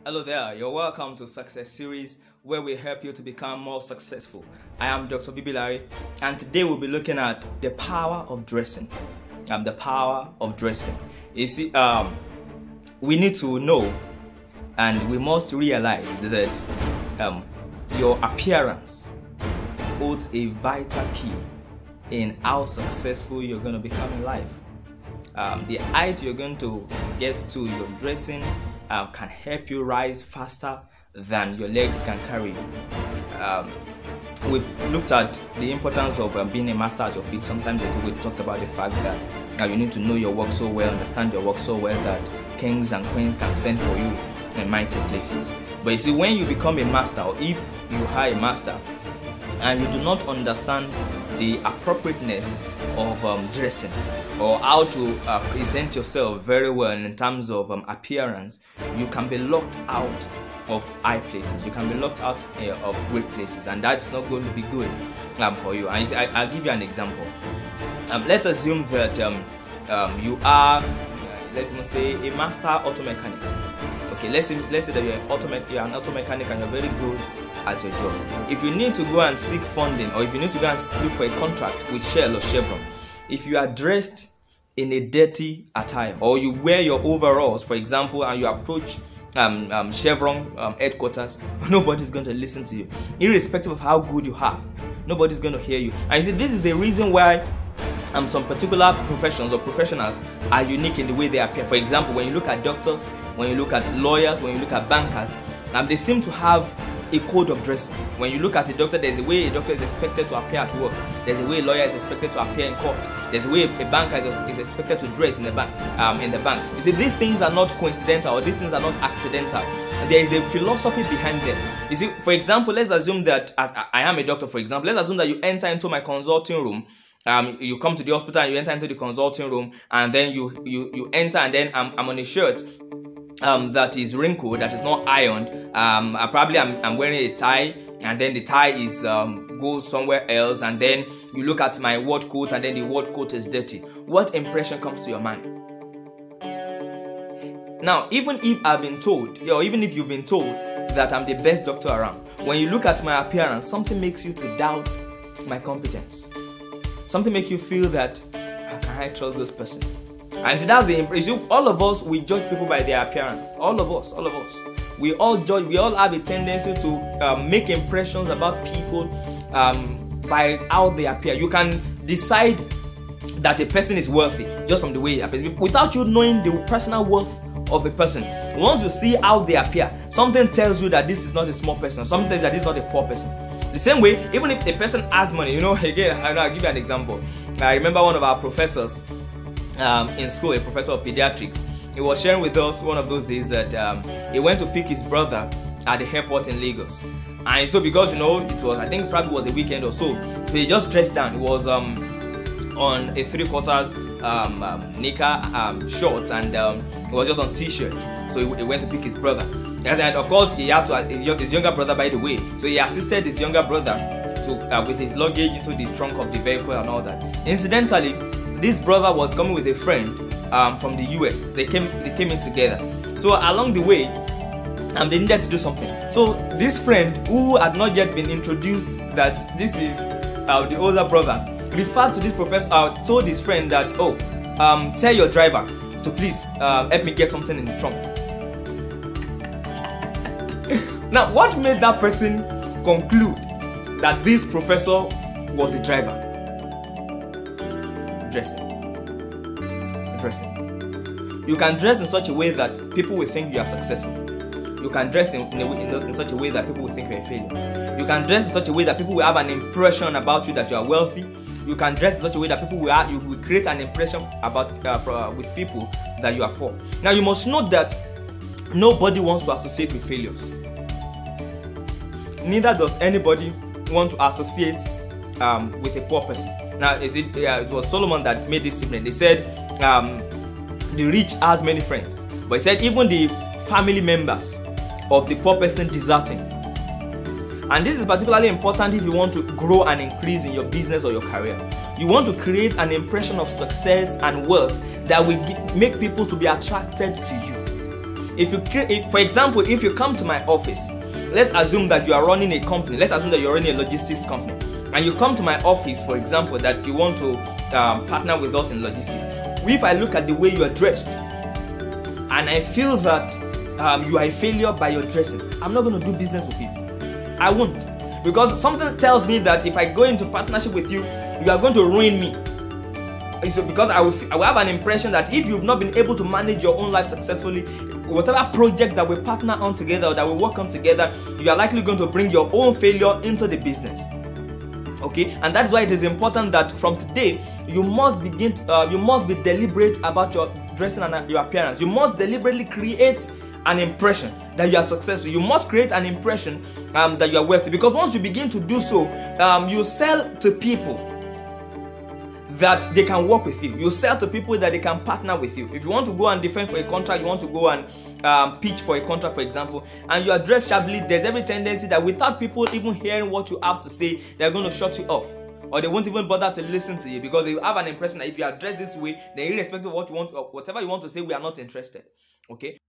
Hello there, you're welcome to Success Series, where we help you to become more successful. I am Dr. Bibilari, and today we'll be looking at the power of dressing. The power of dressing. You see, we need to know and we must realize that your appearance holds a vital key in how successful you're going to become in life. The height you're going to get to, your dressing can help you rise faster than your legs can carry you. We've looked at the importance of being a master at your feet. Sometimes we talked about the fact that you need to know your work so well, understand your work so well that kings and queens can send for you in mighty places. But you see, when you become a master, or if you are a master, and you do not understand the appropriateness of dressing or how to present yourself very well in terms of appearance, you can be locked out of high places. You can be locked out of great places, and that's not going to be good for you. And you see, I'll give you an example. Let's assume that you are, let's say, a master auto mechanic. Okay, let's say that you're an auto mechanic and you're very good at your job. If you need to go and seek funding, or if you need to go and look for a contract with Shell or Chevron, if you are dressed in a dirty attire, or you wear your overalls, for example, and you approach Chevron headquarters, nobody's going to listen to you, irrespective of how good you are. Nobody's going to hear you. And you see, this is the reason why some particular professions or professionals are unique in the way they appear. For example, when you look at doctors, when you look at lawyers, when you look at bankers, they seem to have a code of dressing. When you look at a doctor, there's a way a doctor is expected to appear at work. There's a way a lawyer is expected to appear in court. There's a way a banker is expected to dress in the bank. You see, these things are not coincidental, or these things are not accidental. There is a philosophy behind them. You see, for example, let's assume that, as I am a doctor, for example, let's assume that you enter into my consulting room. You come to the hospital and you enter into the consulting room, and then you enter, and then I'm on a shirt that is wrinkled, that is not ironed. I'm wearing a tie, and then the tie is goes somewhere else, and then you look at my ward coat, and then the ward coat is dirty. What impression comes to your mind? Now, even if I've been told, or even if you've been told that I'm the best doctor around, when you look at my appearance, something makes you to doubt my competence. Something makes you feel that, how can I trust this person? And see, that's the impression. All of us, we judge people by their appearance. All of us. We all judge. We all have a tendency to make impressions about people by how they appear. You can decide that a person is worthy just from the way he appears, without you knowing the personal worth of a person. Once you see how they appear, something tells you that this is not a small person. Something tells you that this is not a poor person. The same way, even if a person has money, again, I'll give you an example. I remember one of our professors in school, a professor of pediatrics. He was sharing with us one of those days that he went to pick his brother at the airport in Lagos. And so, because it was, I think probably was a weekend or so he just dressed down. He was on a 3/4 knicker shorts, and he was just on t-shirt. So he went to pick his brother. And of course, he had to his younger brother, by the way. So he assisted his younger brother to with his luggage into the trunk of the vehicle and all that. Incidentally, this brother was coming with a friend from the US. They came in together. So along the way, they needed to do something. So this friend, who had not yet been introduced that this is the older brother, referred to this professor, told his friend that, tell your driver to please help me get something in the trunk. Now, what made that person conclude that this professor was a driver? Dressing. You can dress in such a way that people will think you are successful. You can dress in such a way that people will think you're a failure. You can dress in such a way that people will have an impression about you that you are wealthy. You can dress in such a way that people you will create an impression about with people that you are poor. Now, you must note that nobody wants to associate with failures. Neither does anybody want to associate with a poor person. Now, it was Solomon that made this statement. They said, the rich has many friends, but he said even the family members of the poor person deserting. And this is particularly important if you want to grow and increase in your business or your career. You want to create an impression of success and wealth that will make people to be attracted to you. For example, if you come to my office, let's assume that you are running a company. Let's assume that you're running a logistics company, and you come to my office, for example, that you want to partner with us in logistics. If I look at the way you are dressed, and I feel that you are a failure by your dressing, I'm not going to do business with you. I won't, because something tells me that if I go into partnership with you, you are going to ruin me. It's because I will have an impression that if you've not been able to manage your own life successfully, whatever project that we partner on together or that we work on together, you are likely going to bring your own failure into the business. Okay, and that's why it is important that from today you must be deliberate about your dressing and your appearance. You must deliberately create an impression that you are successful. You must create an impression that you are wealthy, because once you begin to do so, you sell to people that they can work with you. You sell to people that they can partner with you. If you want to go and defend for a contract, you want to go and pitch for a contract, for example, and you are dressed shabbily, there's every tendency that without people even hearing what you have to say, they're going to shut you off, or they won't even bother to listen to you, because they have an impression that if you are dressed this way, then irrespective of what you want or whatever you want to say, we are not interested. Okay.